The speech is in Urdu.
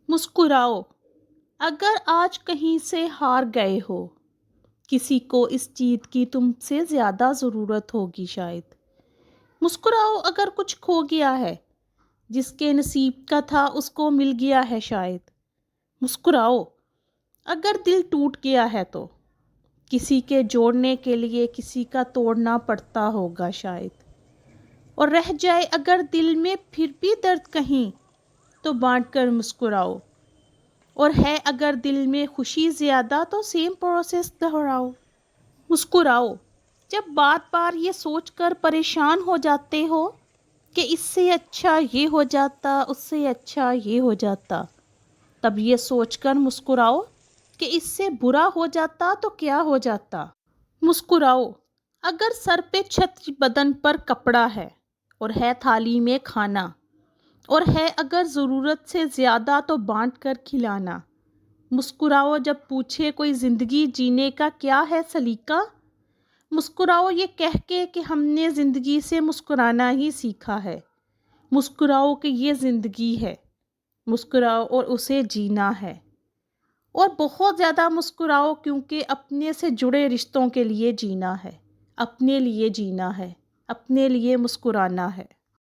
مسکراؤ اگر آج کہیں سے ہار گئے ہو، کسی کو اس جیت کی تم سے زیادہ ضرورت ہوگی شاید۔ مسکراؤ اگر کچھ کھو گیا ہے، جس کے نصیب کا تھا اس کو مل گیا ہے شاید۔ مسکراؤ اگر دل ٹوٹ گیا ہے تو کسی کے جوڑنے کے لیے کسی کا توڑنا پڑتا ہوگا شاید۔ اور رہ جائے اگر دل میں پھر بھی درد کہیں تو بانٹ کر مسکراؤ، اور ہے اگر دل میں خوشی زیادہ تو سیم پروسیس دہراؤ۔ مسکراؤ جب بار بار یہ سوچ کر پریشان ہو جاتے ہو کہ اس سے اچھا یہ ہو جاتا، اس سے اچھا یہ ہو جاتا، تب یہ سوچ کر مسکراؤ کہ اس سے برا ہو جاتا تو کیا ہو جاتا۔ مسکراؤ اگر سر پہ چھتری بدن پر کپڑا ہے اور ہے تھالی میں کھانا، اور ہے اگر ضرورت سے زیادہ تو بانٹ کر کھلانا۔ مسکراؤ جب پوچھے کوئی زندگی جینے کا کیا ہے سلیقہ، مسکراؤ یہ کہہ کے کہ ہم نے زندگی سے مسکرانا ہی سیکھا ہے۔ مسکراؤ کہ یہ زندگی ہے، مسکراؤ اور اسے جینا ہے۔ اور بہت زیادہ مسکراؤ کیونکہ اپنے سے جڑے رشتوں کے لیے جینا ہے، اپنے لیے جینا ہے، اپنے لیے مسکرانا ہے۔